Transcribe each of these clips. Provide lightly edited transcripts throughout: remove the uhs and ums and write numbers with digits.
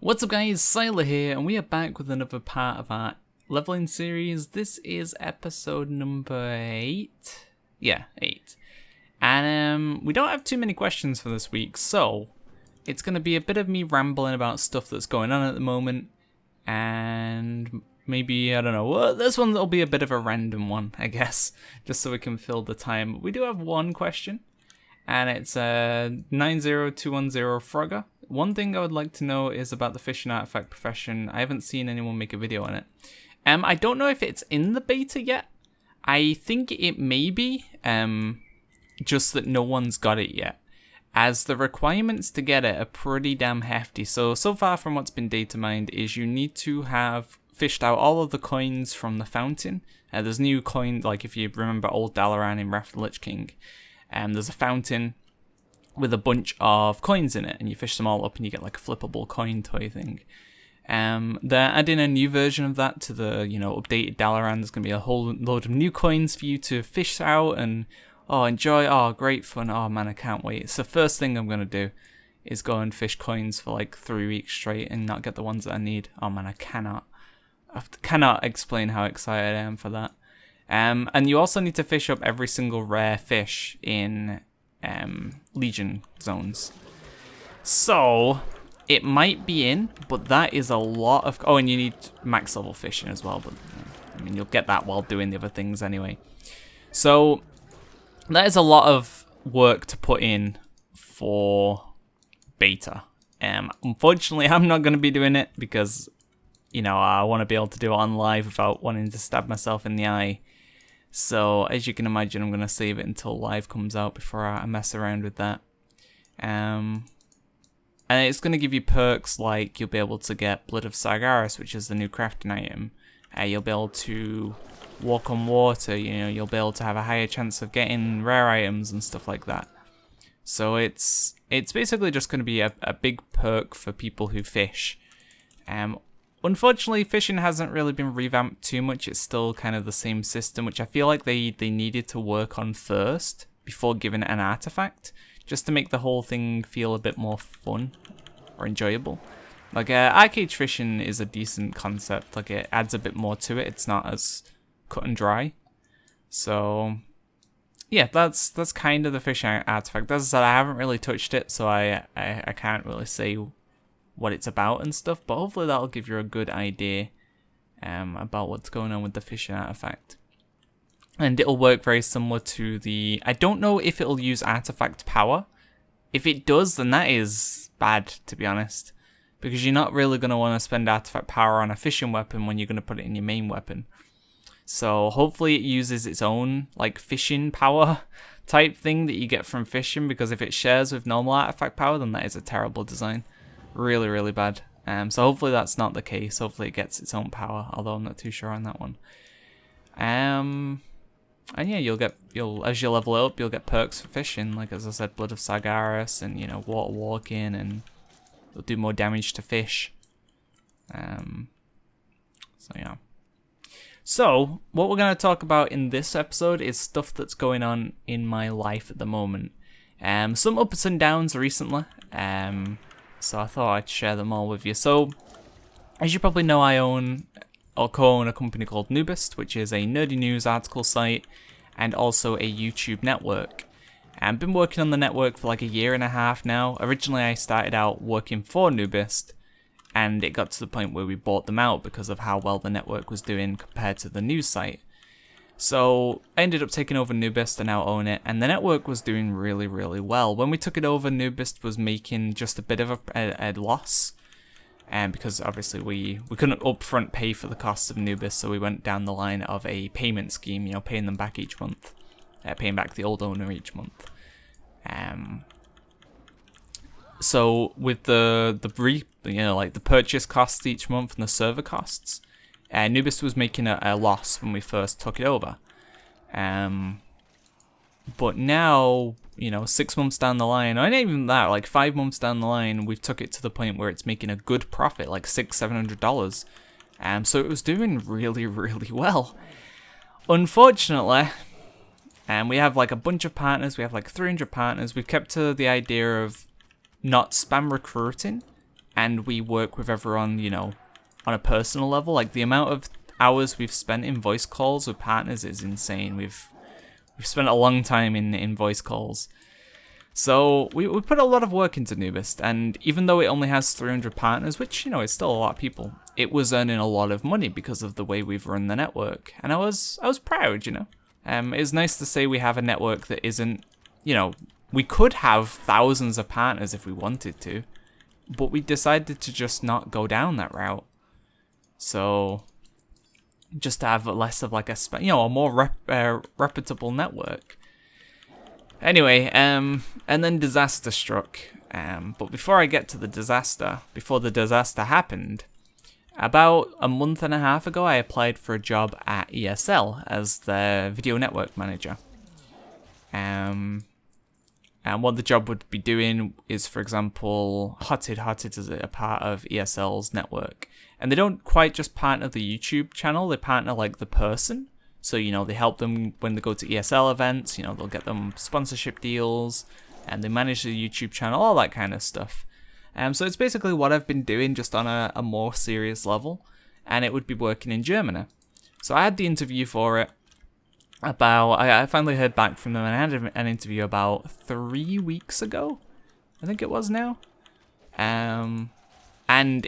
What's up guys, Syiler here, and we are back with another part of our leveling series. This is episode number 8. Yeah, 8. And we don't have too many questions for this week, so it's going to be a bit of me rambling about stuff that's going on at the moment. And maybe, I don't know, well, this one will be a bit of a random one, I guess, just so we can fill the time. We do have one question, and it's 90210 Frogger. One thing I would like to know is about the fishing artifact profession. I haven't seen anyone make a video on it. I don't know if it's in the beta yet. I think it may be, just that no one's got it yet, as the requirements to get it are pretty damn hefty. So far from what's been data mined is you need to have fished out all of the coins from the fountain. There's new coins, like if you remember old Dalaran in Wrath of the Lich King, there's a fountain with a bunch of coins in it, and you fish them all up and you get like a flippable coin toy thing. They're adding a new version of that to the, updated Dalaran. There's going to be a whole load of new coins for you to fish out and, enjoy. Great fun. Oh man, I can't wait. It's the first thing I'm going to do is go and fish coins for like 3 weeks straight and not get the ones that I need. Oh man, I cannot explain how excited I am for that. And you also need to fish up every single rare fish in Legion zones. So it might be in, but that is a lot of... Oh, and you need max level fishing as well, but I mean, you'll get that while doing the other things anyway. So that is a lot of work to put in for beta. Unfortunately, I'm not going to be doing it because, I want to be able to do it on live without wanting to stab myself in the eye. So, as you can imagine, I'm going to save it until live comes out before I mess around with that. And it's going to give you perks like you'll be able to get Blood of Sargeras, which is the new crafting item. You'll be able to walk on water, you'll be able to have a higher chance of getting rare items and stuff like that. So it's basically just going to be a big perk for people who fish. Unfortunately, fishing hasn't really been revamped too much. It's still kind of the same system, which I feel like they needed to work on first before giving it an artifact, just to make the whole thing feel a bit more fun or enjoyable. Like, arcade fishing is a decent concept. Like, it adds a bit more to it. It's not as cut and dry. So, yeah, that's kind of the fishing artifact. As I said, I haven't really touched it, so I can't really say what it's about and stuff, but hopefully that'll give you a good idea about what's going on with the fishing artifact. And it'll work very similar to the... I don't know if it'll use artifact power. If it does, then that is bad, to be honest, because you're not really going to want to spend artifact power on a fishing weapon when you're going to put it in your main weapon. So hopefully it uses its own like fishing power type thing that you get from fishing, because if it shares with normal artifact power, then that is a terrible design. Really, really bad. So hopefully that's not the case. Hopefully it gets its own power, although I'm not too sure on that one. And yeah, as you level it up, you'll get perks for fishing, like as I said, Blood of Sargeras and water walking, and you'll do more damage to fish. So yeah. So what we're gonna talk about in this episode is stuff that's going on in my life at the moment. Some ups and downs recently. So I thought I'd share them all with you. So, as you probably know, I own or co-own a company called Nuist, which is a nerdy news article site and also a YouTube network. I've been working on the network for like a year and a half now. Originally, I started out working for Nuist, and it got to the point where we bought them out because of how well the network was doing compared to the news site. So I ended up taking over Nuist and now own it, and the network was doing really, really well. When we took it over, Nuist was making just a bit of a loss, and because obviously we couldn't upfront pay for the costs of Nuist, so we went down the line of a payment scheme, paying them back each month, paying back the old owner each month. So with the purchase costs each month and the server costs, Nuist was making a loss when we first took it over. But now, 6 months down the line, or not even that, like 5 months down the line, we've took it to the point where it's making a good profit, like $600-700. So it was doing really, really well. Unfortunately, we have like a bunch of partners, we have like 300 partners. We've kept to the idea of not spam recruiting, and we work with everyone, you know, on a personal level. Like, the amount of hours we've spent in voice calls with partners is insane. We've spent a long time in voice calls. So we put a lot of work into Nuist, and even though it only has 300 partners, which, you know, is still a lot of people, it was earning a lot of money because of the way we've run the network. And I was proud, you know. It was nice to say we have a network that isn't, you know, we could have thousands of partners if we wanted to, but we decided to just not go down that route. So just to have less of like a, you know, a more reputable network. Anyway, and then disaster struck. But before I get to the disaster, before the disaster happened, about a month and a half ago, I applied for a job at ESL as the video network manager. And what the job would be doing is, for example, Hotted is a part of ESL's network. And they don't quite just partner the YouTube channel, they partner like the person. So, you know, they help them when they go to ESL events, you know, they'll get them sponsorship deals, and they manage the YouTube channel, all that kind of stuff. So it's basically what I've been doing, just on a more serious level, and it would be working in Germany. So I had the interview for it I finally heard back from them, and I had an interview about 3 weeks ago, I think it was now. And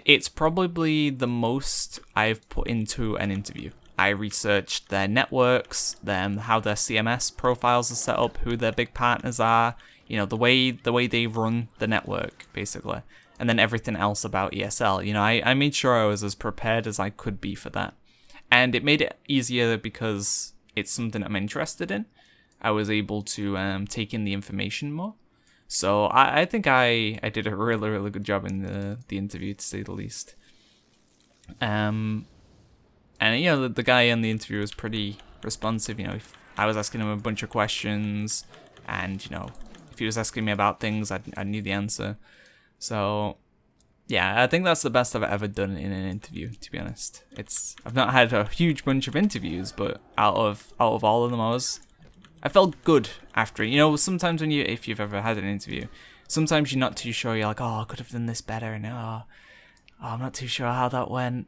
it's probably the most I've put into an interview. I researched their networks, how their CMS profiles are set up, who their big partners are, you know, the way they run the network, basically. And then everything else about ESL. You know, I made sure I was as prepared as I could be for that. And it made it easier because it's something I'm interested in. I was able to take in the information more. So I think I did a really, really good job in the interview, to say the least. And, you know, the guy in the interview was pretty responsive. You know, if I was asking him a bunch of questions, and, you know, if he was asking me about things, I knew the answer. So, yeah, I think that's the best I've ever done in an interview, to be honest. I've not had a huge bunch of interviews, but out of all of them, I felt good after it. You know, sometimes if you've ever had an interview, sometimes you're not too sure. You're like, oh, I could have done this better, and I'm not too sure how that went.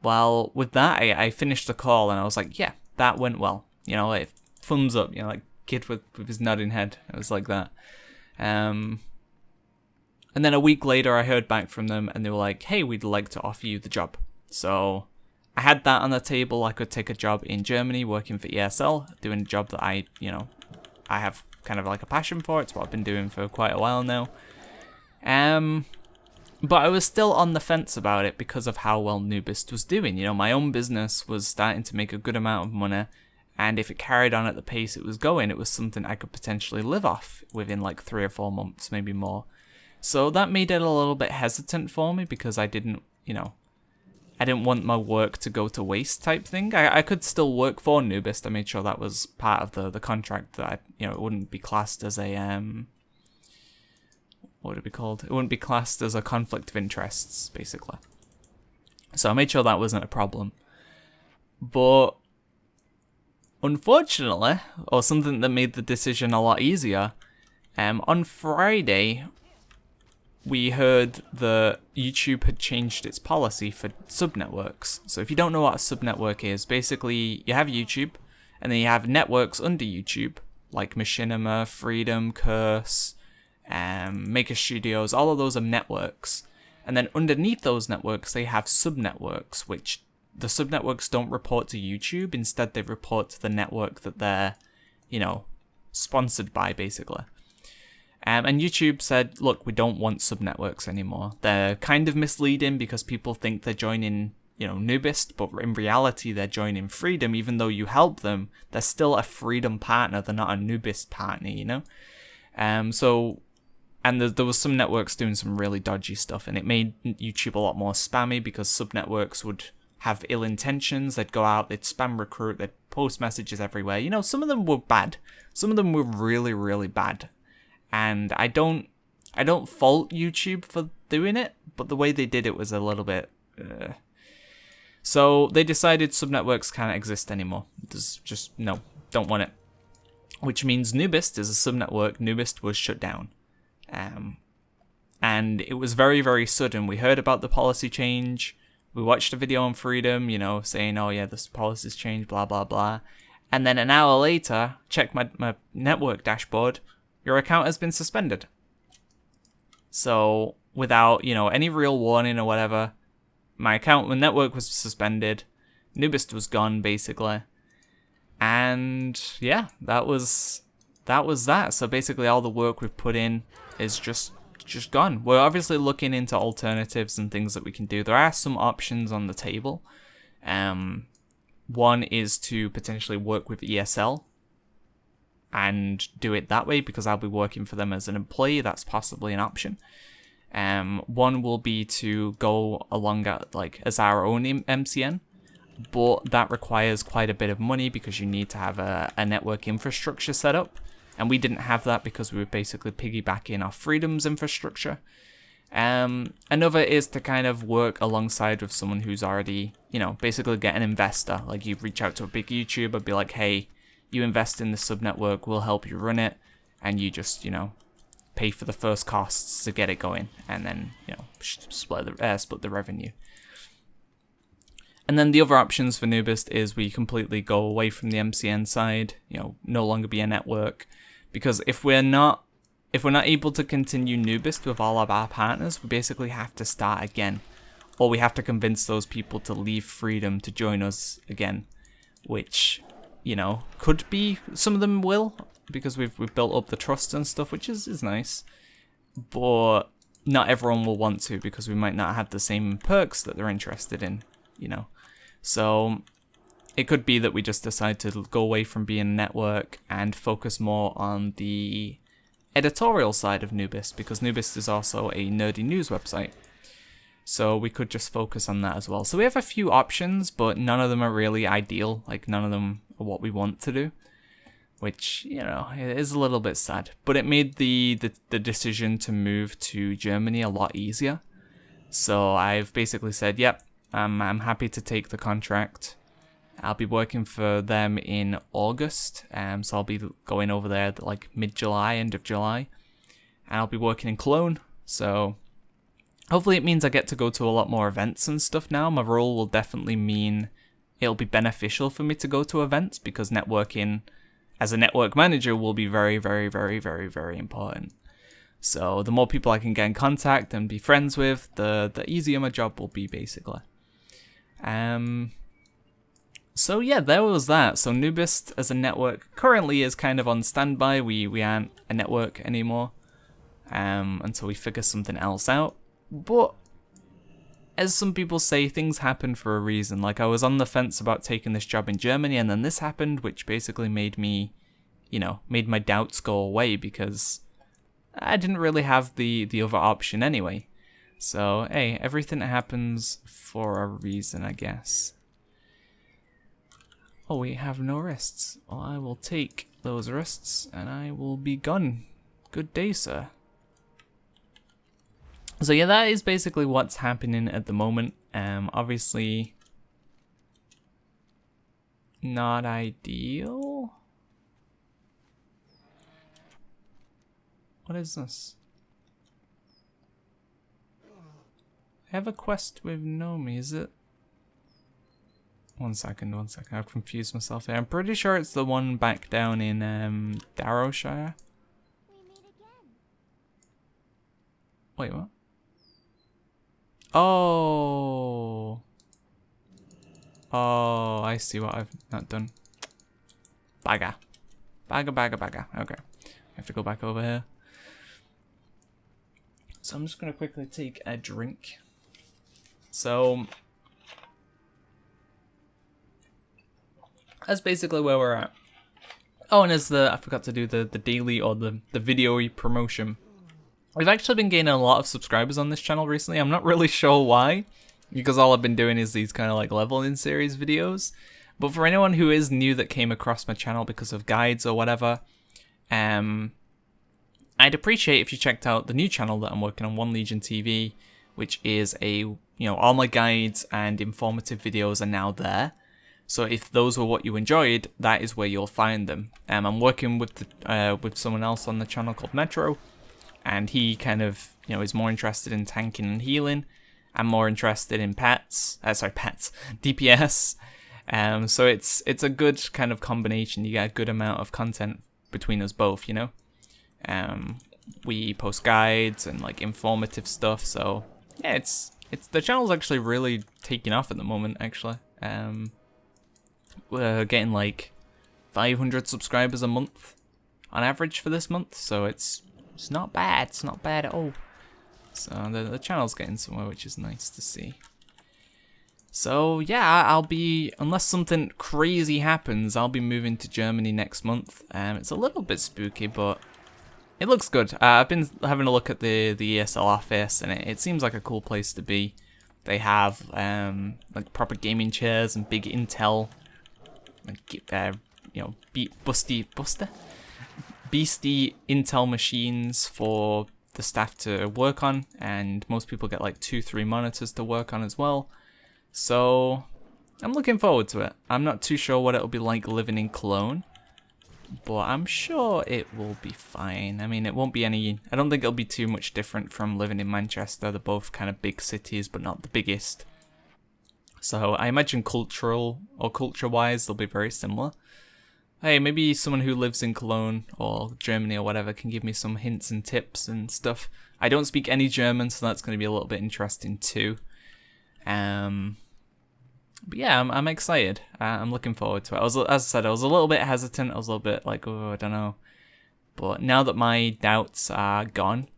Well, with that, I finished the call, and I was like, yeah, that went well. You know, like, thumbs up, you know, like kid with his nodding head. It was like that. And then a week later, I heard back from them, and they were like, hey, we'd like to offer you the job. So I had that on the table. I could take a job in Germany working for ESL, doing a job that I have kind of like a passion for. It's what I've been doing for quite a while now. But I was still on the fence about it because of how well Nuist was doing. You know, my own business was starting to make a good amount of money, and if it carried on at the pace it was going, it was something I could potentially live off within like 3 or 4 months, maybe more. So that made it a little bit hesitant for me, because I didn't want my work to go to waste type thing. I could still work for Nuist. I made sure that was part of the contract, that it wouldn't be classed as a what would it be called? It wouldn't be classed as a conflict of interests, basically. So I made sure that wasn't a problem. But unfortunately, or something that made the decision a lot easier, on Friday, we heard that YouTube had changed its policy for subnetworks. So if you don't know what a subnetwork is, basically you have YouTube, and then you have networks under YouTube, like Machinima, Freedom, Curse, Maker Studios. All of those are networks. And then underneath those networks, they have subnetworks, which the subnetworks don't report to YouTube. Instead, they report to the network that they're, sponsored by, basically. And YouTube said, look, we don't want subnetworks anymore. They're kind of misleading because people think they're joining, Nuist, but in reality, they're joining Freedom. Even though you help them, they're still a Freedom partner. They're not a Nuist partner, And there was some networks doing some really dodgy stuff, and it made YouTube a lot more spammy because subnetworks would have ill intentions. They'd go out, they'd spam recruit, they'd post messages everywhere. Some of them were bad. Some of them were really, really bad. And I don't fault YouTube for doing it, but the way they did it was a little bit... So they decided subnetworks can't exist anymore. There's just, no, don't want it. Which means Nuist is a subnetwork. Nuist was shut down. And it was very, very sudden. We heard about the policy change. We watched a video on Freedom, you know, saying, oh yeah, this policy's changed, blah, blah, blah. And then an hour later, check my network dashboard, your account has been suspended. So without, you know, any real warning or whatever, my network was suspended. Nuist was gone, basically. And yeah, that was that. So basically all the work we've put in is just gone. We're obviously looking into alternatives and things that we can do. There are some options on the table. One is to potentially work with ESL and do it that way, because I'll be working for them as an employee. That's possibly an option. One will be to go along at, like, as our own MCN, but that requires quite a bit of money because you need to have a network infrastructure set up. And we didn't have that because we were basically piggybacking off Freedom's infrastructure. Another is to kind of work alongside with someone who's already, you know, basically get an investor. Like, you reach out to a big YouTuber, be like, hey, you invest in the subnetwork, we'll help you run it. And you just, you know, pay for the first costs to get it going. And then, you know, split the revenue. And then the other options for Nuist is we completely go away from the MCN side, you know, no longer be a network. Because if we're not able to continue Nuist with all of our partners, we basically have to start again. Or we have to convince those people to leave Freedom to join us again. Which, you know, could be, some of them will, because we've built up the trust and stuff, which is nice. But not everyone will want to, because we might not have the same perks that they're interested in, you know. So it could be that we just decide to go away from being a network and focus more on the editorial side of Nuist, because Nuist is also a nerdy news website. So we could just focus on that as well. So we have a few options, but none of them are really ideal. Like, none of them are what we want to do, which, you know, it is a little bit sad. But it made the decision to move to Germany a lot easier. So I've basically said, yep, I'm happy to take the contract. I'll be working for them in August, so I'll be going over there like mid-July, end of July, and I'll be working in Cologne, so hopefully it means I get to go to a lot more events and stuff now. My role will definitely mean it'll be beneficial for me to go to events, because networking as a network manager will be very, very, very, very, very important. So the more people I can get in contact and be friends with, the easier my job will be, basically. So yeah, there was that. So Nuist as a network currently is kind of on standby. We aren't a network anymore until we figure something else out. But as some people say, things happen for a reason. Like, I was on the fence about taking this job in Germany, and then this happened, which basically made me, you know, made my doubts go away, because I didn't really have the other option anyway. So hey, everything happens for a reason, I guess. Oh, we have no rests. Well, I will take those rests, and I will be gone. Good day, sir. So yeah, that is basically what's happening at the moment. Obviously, not ideal. What is this? I have a quest with Nomi, is it? One second, I've confused myself there. I'm pretty sure it's the one back down in Darrowshire. Wait, what? Oh, I see what I've not done. Bagger. Okay, I have to go back over here. So I'm just gonna quickly take a drink. So that's basically where we're at. Oh, and I forgot to do the daily or the video promotion. We've actually been gaining a lot of subscribers on this channel recently. I'm not really sure why, because all I've been doing is these kind of like leveling series videos. But for anyone who is new that came across my channel because of guides or whatever, I'd appreciate if you checked out the new channel that I'm working on, One Legion TV, which is all my guides and informative videos are now there. So if those were what you enjoyed, that is where you'll find them. I'm working with someone else on the channel called Metro, and he kind of, you know, is more interested in tanking and healing. I'm more interested in pets, DPS. So it's a good kind of combination. You get a good amount of content between us both, you know. We post guides and like informative stuff. So yeah, it's the channel's actually really taking off at the moment. Actually, we're getting like 500 subscribers a month on average for this month. So it's not bad. It's not bad at all. So the channel's getting somewhere, which is nice to see. So yeah, I'll be, unless something crazy happens, I'll be moving to Germany next month. It's a little bit spooky, but it looks good. I've been having a look at the ESL office, and it seems like a cool place to be. They have like proper gaming chairs and big Intel, like you know, beastie Intel machines for the staff to work on, and most people get like 2-3 monitors to work on as well. So I'm looking forward to it. I'm not too sure what it'll be like living in Cologne, but I'm sure it will be fine. I mean, it won't be any, I don't think it'll be too much different from living in Manchester. They're both kind of big cities, but not the biggest. So I imagine culture-wise, they'll be very similar. Hey, maybe someone who lives in Cologne or Germany or whatever can give me some hints and tips and stuff. I don't speak any German, so that's going to be a little bit interesting too. But yeah, I'm excited. I'm looking forward to it. As I said, I was a little bit hesitant. I was a little bit like, oh, I don't know. But now that my doubts are gone,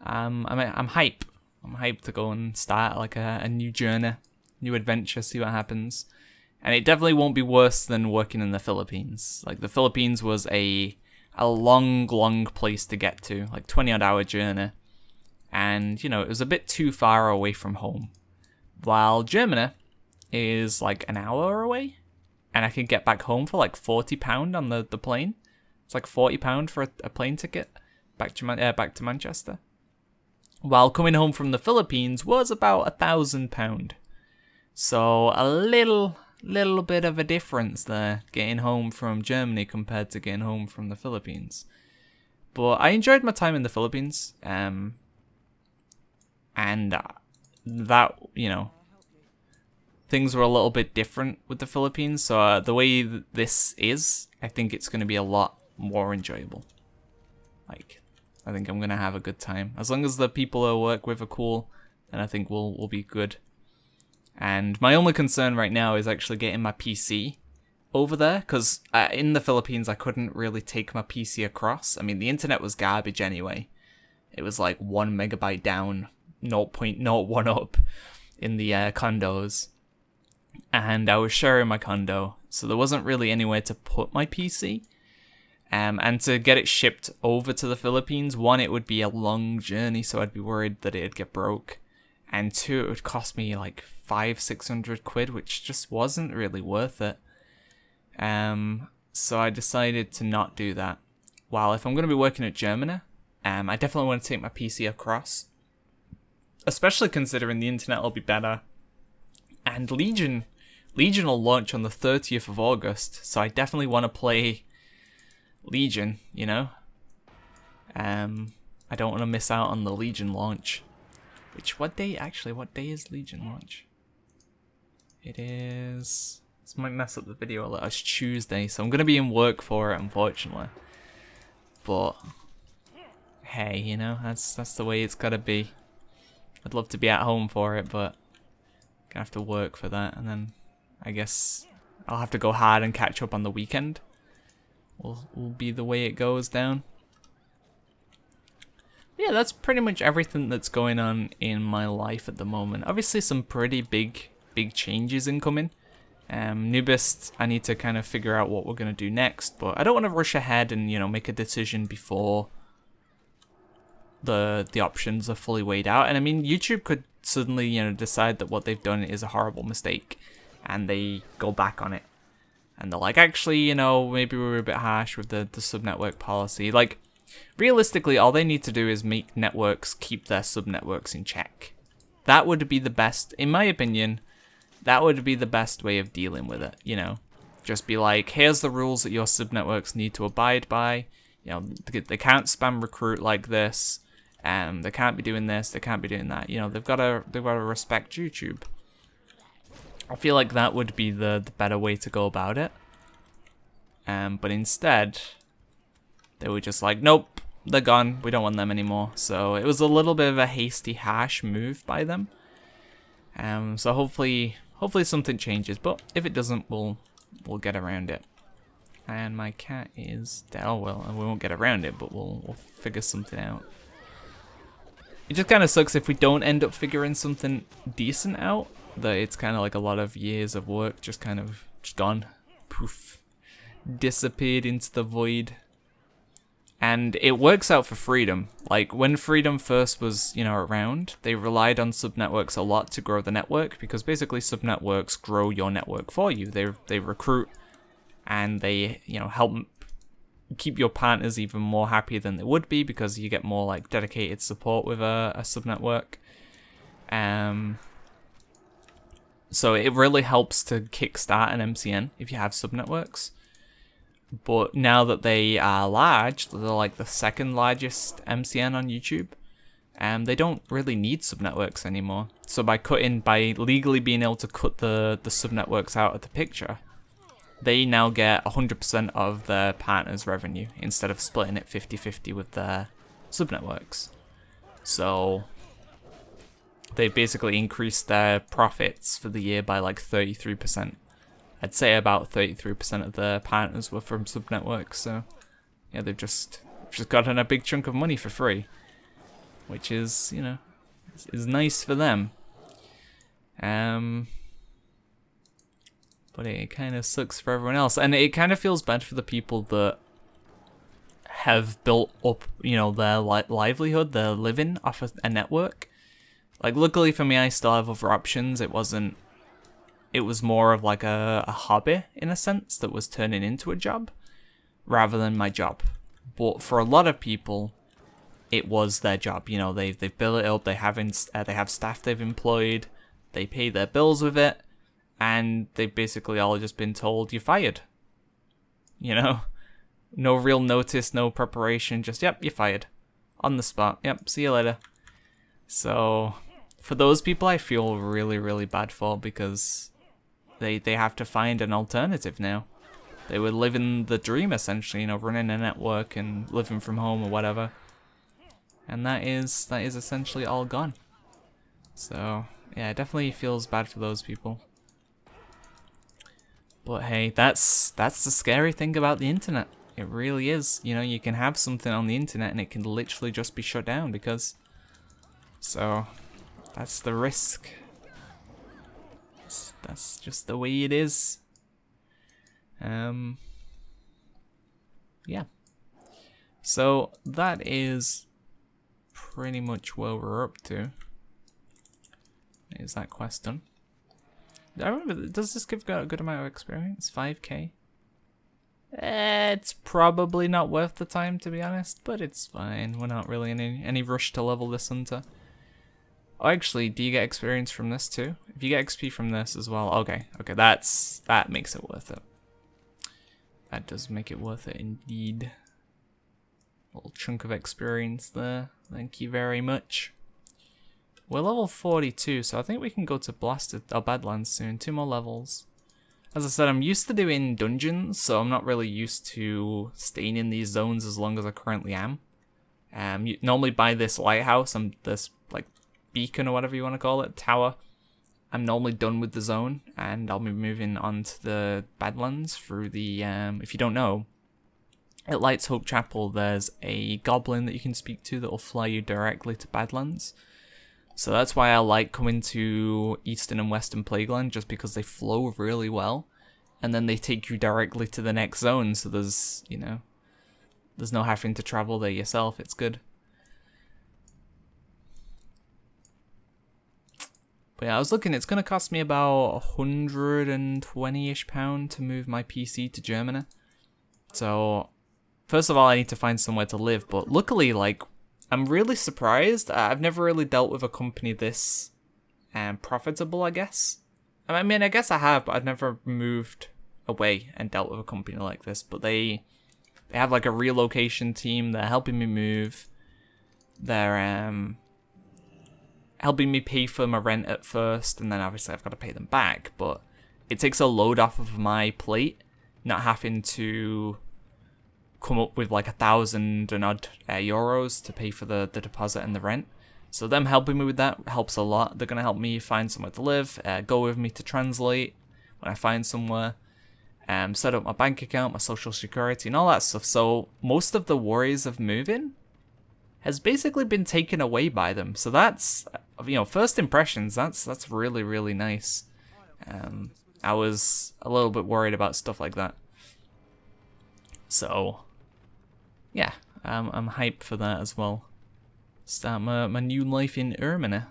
I'm hype. I'm hyped to go and start like a new journey, new adventure, see what happens. And it definitely won't be worse than working in the Philippines. Like, the Philippines was a long place to get to, like 20-odd hour journey. And, you know, it was a bit too far away from home. While Germany is like an hour away, and I can get back home for like £40 on the plane. It's like £40 for a plane ticket back to Manchester. While coming home from the Philippines was about £1,000. So a little bit of a difference there, getting home from Germany compared to getting home from the Philippines. But I enjoyed my time in the Philippines, and that, you know, things were a little bit different with the Philippines. So the way this is, I think it's going to be a lot more enjoyable. Like, I think I'm going to have a good time. As long as the people I work with are cool, then I think we'll be good. And my only concern right now is actually getting my PC over there, because in the Philippines I couldn't really take my PC across. I mean, the internet was garbage anyway. It was like 1 megabyte down, 0.01 up in the condos. And I was sharing my condo, so there wasn't really anywhere to put my PC. And to get it shipped over to the Philippines, one, it would be a long journey, so I'd be worried that it'd get broke. And two, it would cost me like 500-600 quid, which just wasn't really worth it. So I decided to not do that. While if I'm going to be working at Germany, I definitely want to take my PC across. Especially considering the internet will be better. And Legion will launch on the 30th of August, so I definitely want to play Legion, you know? I don't want to miss out on the Legion launch. What day is Legion launch? It is... This might mess up the video a lot. It's Tuesday, so I'm going to be in work for it, unfortunately. But, hey, you know, that's the way it's got to be. I'd love to be at home for it, but gonna have to work for that, and then I guess I'll have to go hard and catch up on the weekend. Will be the way it goes down. Yeah, that's pretty much everything that's going on in my life at the moment. Obviously, some pretty big changes incoming. Nuist, I need to kind of figure out what we're gonna do next, but I don't want to rush ahead and, you know, make a decision before the options are fully weighed out. And I mean, YouTube could suddenly, you know, decide that what they've done is a horrible mistake, and they go back on it, and they're like, actually, you know, maybe we were a bit harsh with the sub-network policy. Like, realistically, all they need to do is make networks keep their sub-networks in check. That would be the best, in my opinion, that would be the best way of dealing with it, you know? Just be like, here's the rules that your sub-networks need to abide by. You know, they can't spam recruit like this. They can't be doing this, they can't be doing that. You know, they've got to respect YouTube. I feel like that would be the better way to go about it. But instead, they were just like, nope, they're gone. We don't want them anymore. So it was a little bit of a hasty, harsh move by them. So hopefully something changes. But if it doesn't, we'll get around it. And my cat is dead. Oh well, we won't get around it, but we'll figure something out. It just kind of sucks if we don't end up figuring something decent out. That it's kind of like a lot of years of work just gone, poof, disappeared into the void. And it works out for Freedom. Like when Freedom first was, you know, around, they relied on subnetworks a lot to grow the network, because basically subnetworks grow your network for you. They recruit and they, you know, help keep your partners even more happy than they would be, because you get more like dedicated support with a subnetwork. So it really helps to kickstart an MCN if you have subnetworks. But now that they are large, they're like the second largest MCN on YouTube, and they don't really need subnetworks anymore. So by legally being able to cut the subnetworks out of the picture, they now get 100% of their partners' revenue instead of splitting it 50-50 with their subnetworks. So they basically increased their profits for the year by like 33%. I'd say about 33% of their partners were from subnetworks. So yeah, they've just gotten a big chunk of money for free, which is, you know, is nice for them. But it kind of sucks for everyone else, and it kind of feels bad for the people that have built up, you know, their livelihood, their living off of a network. Like, luckily for me, I still have other options. It was more of like a hobby, in a sense, that was turning into a job, rather than my job. But for a lot of people, it was their job. You know, they've built it up, they have staff they've employed, they pay their bills with it, and they've basically all just been told, you're fired. You know? No real notice, no preparation, just, yep, you're fired. On the spot. Yep, see you later. So, for those people, I feel really, really bad for, because they have to find an alternative now. They were living the dream, essentially, you know, running a network and living from home or whatever. And that is essentially all gone. So, yeah, it definitely feels bad for those people. But hey, that's the scary thing about the internet. It really is. You know, you can have something on the internet and it can literally just be shut down because... So, that's the risk. That's just the way it is. Yeah. So, that is pretty much where we're up to. Is that quest done? I remember, does this give a good amount of experience? 5k? It's probably not worth the time, to be honest, but it's fine. We're not really in any rush to level this hunter. Oh, actually, do you get experience from this too? If you get XP from this as well, okay, that makes it worth it. That does make it worth it indeed. Little chunk of experience there. Thank you very much. We're level 42, so I think we can go to Badlands soon. 2 more levels. As I said, I'm used to doing dungeons, so I'm not really used to staying in these zones as long as I currently am. Normally by this lighthouse, this like beacon or whatever you want to call it, tower, I'm normally done with the zone, and I'll be moving on to the Badlands through the, if you don't know, at Lights Hope Chapel, there's a goblin that you can speak to that will fly you directly to Badlands. So that's why I like coming to Eastern and Western Plagueland, just because they flow really well. And then they take you directly to the next zone, so there's, you know, there's no having to travel there yourself. It's good. But yeah, I was looking, it's going to cost me about £120-ish to move my PC to Germany. So, first of all, I need to find somewhere to live, but luckily, like, I'm really surprised. I've never really dealt with a company this profitable, I guess. I mean, I guess I have, but I've never moved away and dealt with a company like this. But they have like a relocation team. They're helping me move. they're helping me pay for my rent at first, and then obviously I've got to pay them back, but it takes a load off of my plate, not having to come up with like 1,000 and odd euros to pay for the deposit and the rent. So them helping me with that helps a lot. They're going to help me find somewhere to live, go with me to translate when I find somewhere, set up my bank account, my social security, and all that stuff. So most of the worries of moving has basically been taken away by them. So that's, you know, first impressions, that's really, really nice. I was a little bit worried about stuff like that. So, yeah, I'm hyped for that as well. Start my new life in Armory.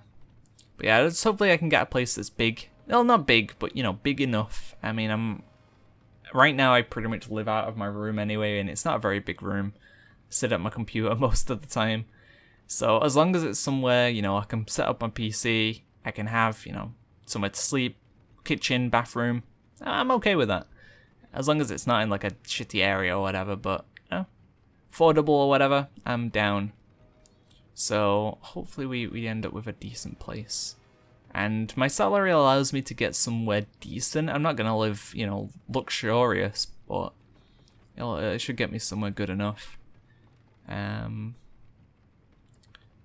But yeah, hopefully I can get a place that's big. Well, not big, but, you know, big enough. I mean, right now I pretty much live out of my room anyway, and it's not a very big room. Sit at my computer most of the time. So as long as it's somewhere, you know, I can set up my PC, I can have, you know, somewhere to sleep, kitchen, bathroom, I'm okay with that. As long as it's not in like a shitty area or whatever, but, you know, affordable or whatever, I'm down. So hopefully we end up with a decent place. And my salary allows me to get somewhere decent. I'm not going to live, you know, luxurious, but, you know, it should get me somewhere good enough. And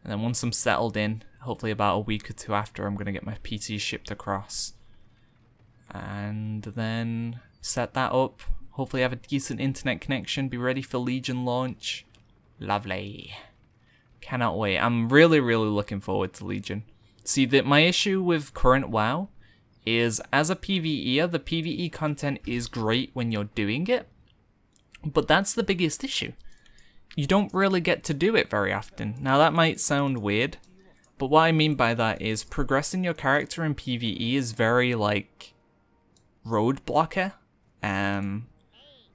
then once I'm settled in, hopefully about a week or two after, I'm going to get my PC shipped across. And then set that up. Hopefully have a decent internet connection, be ready for Legion launch. Lovely. Cannot wait. I'm really, really looking forward to Legion. See, my issue with current WoW is, as a PvEer, the PvE content is great when you're doing it, but that's the biggest issue. You don't really get to do it very often. Now that might sound weird, but what I mean by that is progressing your character in PvE is very, like, roadblocker.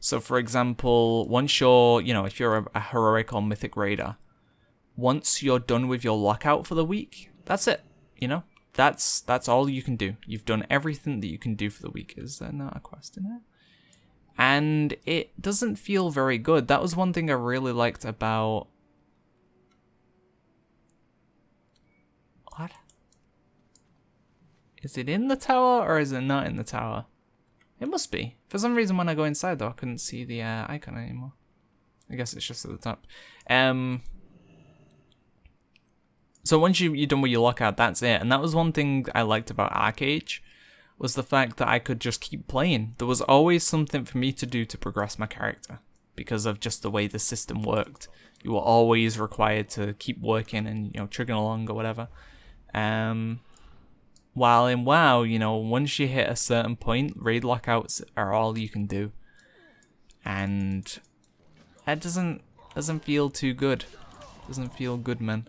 So for example, once you're, you know, if you're a heroic or mythic raider, once you're done with your lockout for the week, that's it. You know, that's all you can do. You've done everything that you can do for the week. Is there not a quest in it? And it doesn't feel very good. That was one thing I really liked about... What? Is it in the tower or is it not in the tower? It must be. For some reason when I go inside though, I couldn't see the icon anymore. I guess it's just at the top. So once you're done with your lockout, that's it. And that was one thing I liked about Arcade, was the fact that I could just keep playing. There was always something for me to do to progress my character because of just the way the system worked. You were always required to keep working and, you know, chugging along or whatever. While in WoW, you know, once you hit a certain point, raid lockouts are all you can do. And that doesn't feel too good. Doesn't feel good, man.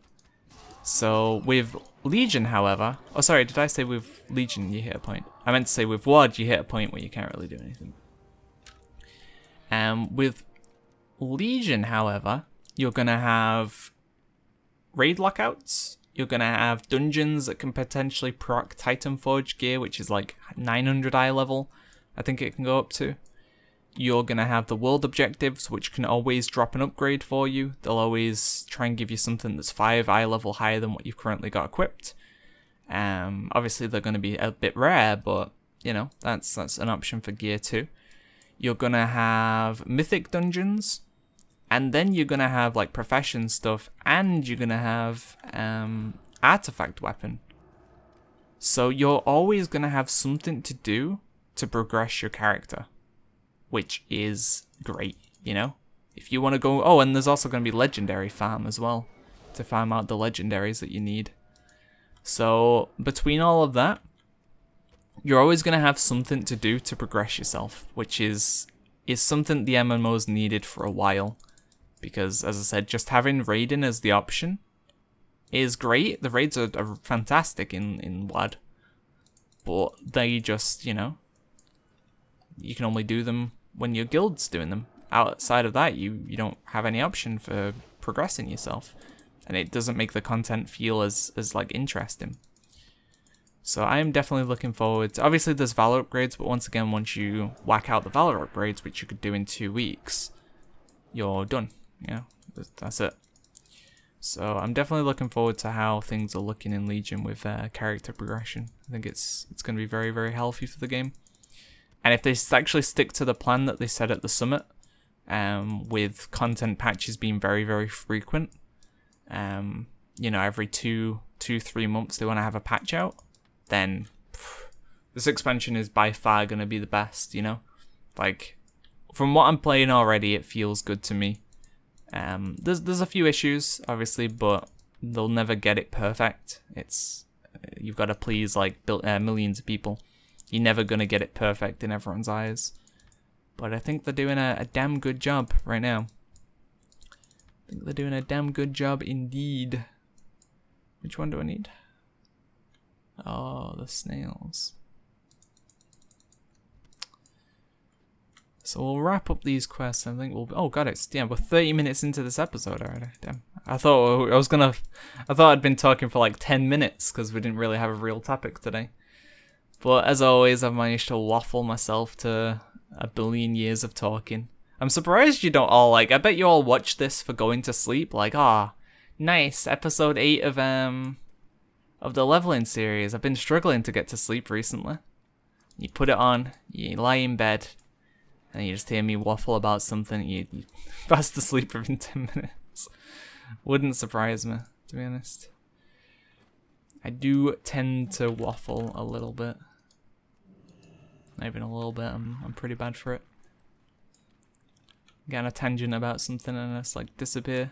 So with Legion, however, oh sorry, did I say with Legion you hit a point? I meant to say with WoD you hit a point where you can't really do anything. With Legion, however, you're gonna have raid lockouts. You're gonna have dungeons that can potentially proc Titan Forge gear, which is like 900 eye level. I think it can go up to. You're gonna have the world objectives, which can always drop an upgrade for you. They'll always try and give you something that's 5 eye level higher than what you've currently got equipped. Obviously they're gonna be a bit rare, but you know, that's an option for gear too. You're gonna have mythic dungeons, and then you're gonna have like profession stuff, and you're gonna have artifact weapon. So you're always gonna have something to do to progress your character, which is great, you know? If you want to go... Oh, and there's also going to be legendary farm as well, to farm out the legendaries that you need. So, between all of that, you're always going to have something to do to progress yourself, which is something the MMO's needed for a while. Because, as I said, just having raiding as the option is great. The raids are fantastic in WoD. But they just, you know... You can only do them when your guild's doing them. Outside of that, you don't have any option for progressing yourself. And it doesn't make the content feel as like interesting. So I am definitely looking forward to... Obviously there's Valor upgrades, but once again, once you whack out the Valor upgrades, which you could do in 2 weeks, you're done. You know, that's it. So I'm definitely looking forward to how things are looking in Legion with character progression. I think it's going to be very, very healthy for the game. And if they actually stick to the plan that they said at the summit, with content patches being very, very frequent, you know, every 3 months they want to have a patch out, then this expansion is by far going to be the best, you know? Like, from what I'm playing already, it feels good to me. There's a few issues, obviously, but they'll never get it perfect. You've got to please like millions of people. You're never gonna get it perfect in everyone's eyes. But I think they're doing a damn good job right now. I think they're doing a damn good job indeed. Which one do I need? Oh, the snails. So we'll wrap up these quests. I think we'll. Oh god, we're 30 minutes into this episode already. Damn. I thought I'd been talking for like 10 minutes because we didn't really have a real topic today. But as always, I've managed to waffle myself to a billion years of talking. I'm surprised you don't all like. I bet you all watch this for going to sleep. Like, nice episode 8 of the leveling series. I've been struggling to get to sleep recently. You put it on, you lie in bed, and you just hear me waffle about something. You fast asleep within 10 minutes. Wouldn't surprise me, to be honest. I do tend to waffle a little bit. Not even a little bit. I'm pretty bad for it. Get on a tangent about something and I just like disappear.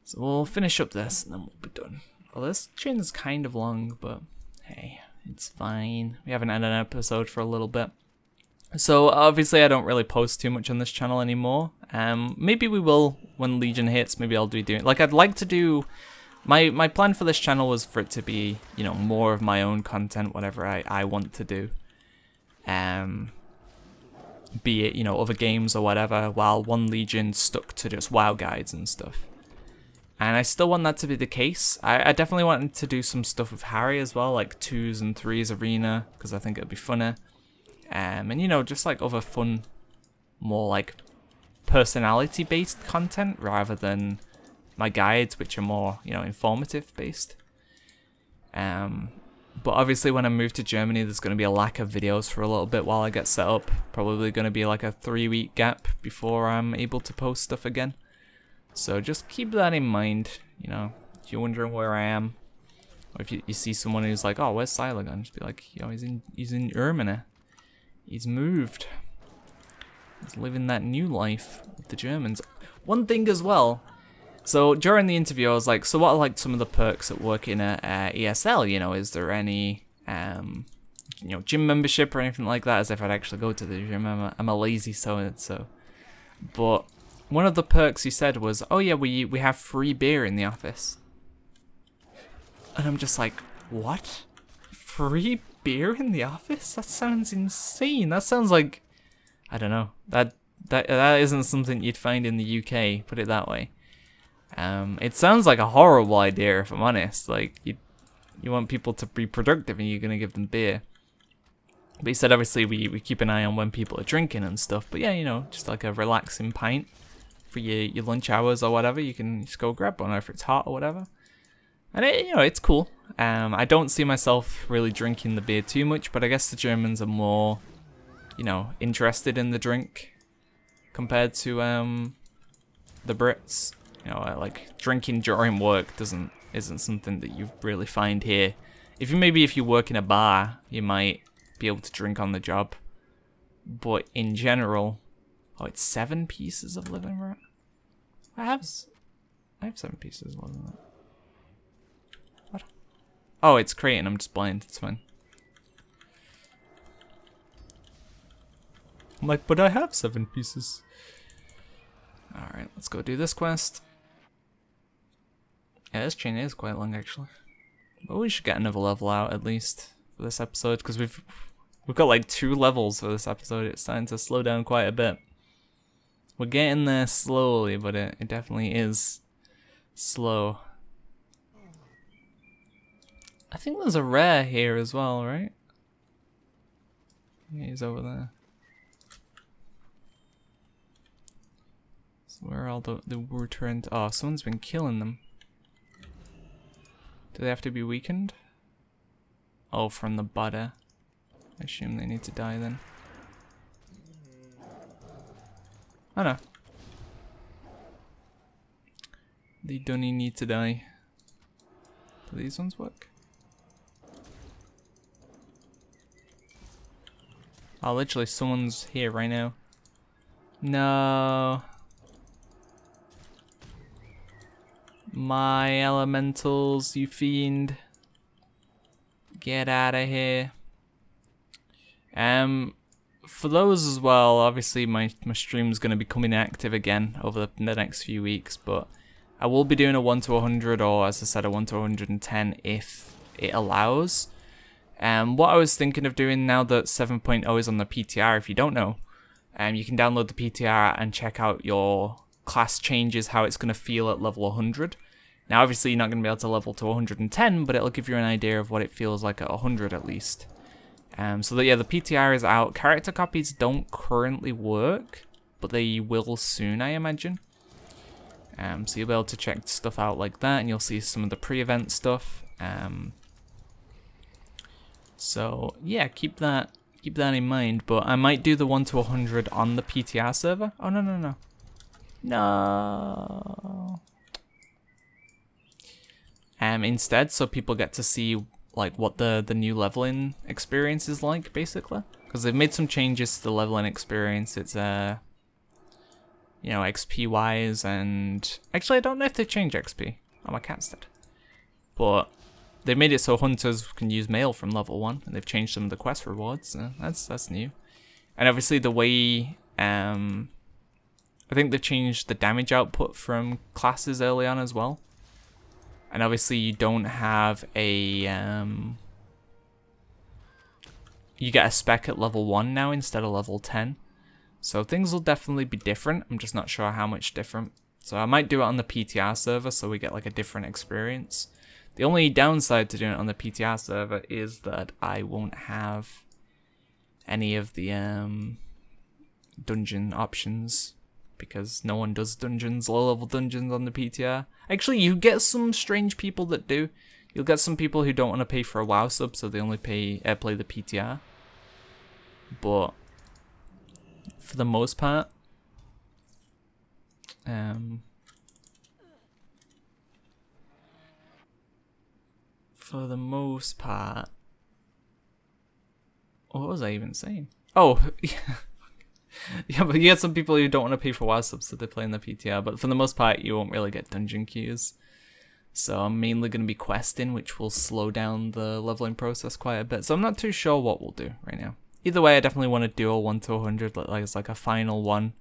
So we'll finish up this and then we'll be done. Well, this chain is kind of long, but hey, it's fine. We haven't had an episode for a little bit. So obviously I don't really post too much on this channel anymore. Maybe we will when Legion hits. Maybe I'll be doing, like, I'd like to do. My plan for this channel was for it to be, you know, more of my own content, whatever I want to do. Be it, you know, other games or whatever, while One Legion stuck to just WoW guides and stuff. And I still want that to be the case. I definitely want to do some stuff with Harry as well, like 2s and 3s arena, because I think it'd be funner. And, you know, just like other fun, more like personality-based content rather than my guides, which are more, you know, informative based. But obviously when I move to Germany, there's going to be a lack of videos for a little bit while I get set up. Probably going to be like a 3-week gap before I'm able to post stuff again. So just keep that in mind, you know, if you're wondering where I am. Or if you see someone who's like, oh, where's Syiler gone? Just be like, yo, he's in Germany. He's moved. He's living that new life with the Germans. One thing as well. So during the interview, I was like, so what are like some of the perks at working at ESL? You know, is there any, you know, gym membership or anything like that? As if I'd actually go to the gym. I'm a lazy so. But one of the perks he said was, oh yeah, we have free beer in the office. And I'm just like, what? Free beer in the office? That sounds insane. That sounds like, I don't know. That isn't something you'd find in the UK. Put it that way. It sounds like a horrible idea, if I'm honest. Like, you want people to be productive and you're going to give them beer. But he said, obviously, we keep an eye on when people are drinking and stuff. But yeah, you know, just like a relaxing pint for your lunch hours or whatever. You can just go grab one, if it's hot or whatever. And, you know, it's cool. I don't see myself really drinking the beer too much, but I guess the Germans are more, you know, interested in the drink compared to the Brits. You know, like drinking during work isn't something that you really find here. If you work in a bar, you might be able to drink on the job. But in general, oh, it's 7 pieces of living root. I have 7 pieces of living root. What? Oh, it's creating. I'm just blind. It's fine. I'm like, but I have 7 pieces. All right, let's go do this quest. Yeah, this chain is quite long, actually. But we should get another level out, at least, for this episode, because we've got like 2 levels for this episode. It's starting to slow down quite a bit. We're getting there slowly, but it definitely is slow. I think there's a rare here as well, right? Yeah, he's over there. So Where are all the returned? Oh, someone's been killing them. Do they have to be weakened? Oh, from the butter. I assume they need to die then. Oh no. They don't need to die. Do these ones work? Oh, literally someone's here right now. No. My elementals, you fiend. Get out of here. For those as well, obviously my stream's going to be coming active again over the next few weeks, but I will be doing a 1 to 100, or as I said, a 1 to 110 if it allows. What I was thinking of doing now that 7.0 is on the PTR, if you don't know, you can download the PTR and check out your class changes, how it's going to feel at level 100. Now obviously you're not going to be able to level to 110, but it'll give you an idea of what it feels like at 100 at least. So that, yeah, the PTR is out. Character copies don't currently work, but they will soon, I imagine. So you'll be able to check stuff out like that, and you'll see some of the pre-event stuff. So yeah, keep that in mind. But I might do the 1 to 100 on the PTR server. Oh no. Instead, so people get to see like what the new leveling experience is like, basically, because they've made some changes to the leveling experience. It's you know, XP wise, and actually I don't know if they changed XP. Oh, my cat's dead. But they made it so hunters can use mail from level 1, and they've changed some of the quest rewards. That's new. And obviously the way I think they changed the damage output from classes early on as well. And obviously you don't have a you get a spec at level 1 now instead of level 10. So things will definitely be different. I'm just not sure how much different. So I might do it on the PTR server so we get like a different experience. The only downside to doing it on the PTR server is that I won't have any of the dungeon options, because no one does dungeons, low-level dungeons on the PTR. Actually, you get some strange people that do. You'll get some people who don't want to pay for a WoW sub, so they only play the PTR. But for the most part, what was I even saying? Oh, yeah. Yeah, but you get some people who don't want to pay for WoW subs, so they play in the PTR, but for the most part, you won't really get dungeon queues. So I'm mainly going to be questing, which will slow down the leveling process quite a bit. So I'm not too sure what we'll do right now. Either way, I definitely want to do a 1 to 100, like it's like a final one,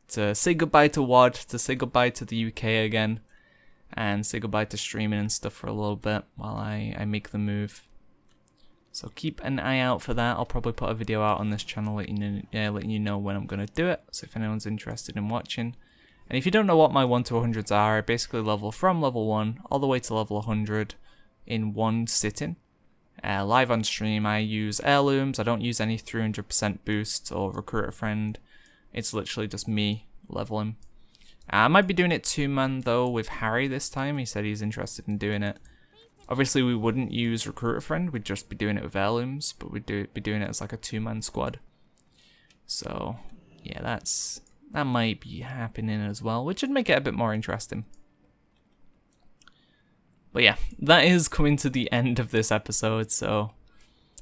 to say goodbye to WOD, to say goodbye to the UK again, and say goodbye to streaming and stuff for a little bit while I make the move. So keep an eye out for that. I'll probably put a video out on this channel letting you know when I'm going to do it, so if anyone's interested in watching. And if you don't know what my 1 to 100s are, I basically level from level 1 all the way to level 100 in one sitting. Live on stream, I use heirlooms. I don't use any 300% boosts or recruit a friend. It's literally just me leveling. I might be doing it 2-man though with Harry this time. He said he's interested in doing it. Obviously, we wouldn't use Recruit a Friend, we'd just be doing it with heirlooms, but we'd be doing it as like a 2-man squad. So, yeah, that might be happening as well, which would make it a bit more interesting. But yeah, that is coming to the end of this episode, so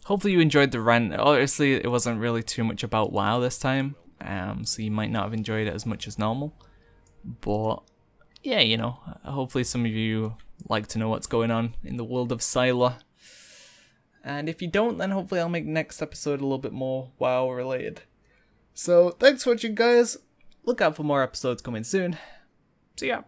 hopefully you enjoyed the rant. Obviously, it wasn't really too much about WoW this time, so you might not have enjoyed it as much as normal. But yeah, you know, hopefully some of you like to know what's going on in the world of Syiler. And if you don't, then hopefully I'll make next episode a little bit more WoW related. So thanks for watching, guys. Look out for more episodes coming soon. See ya.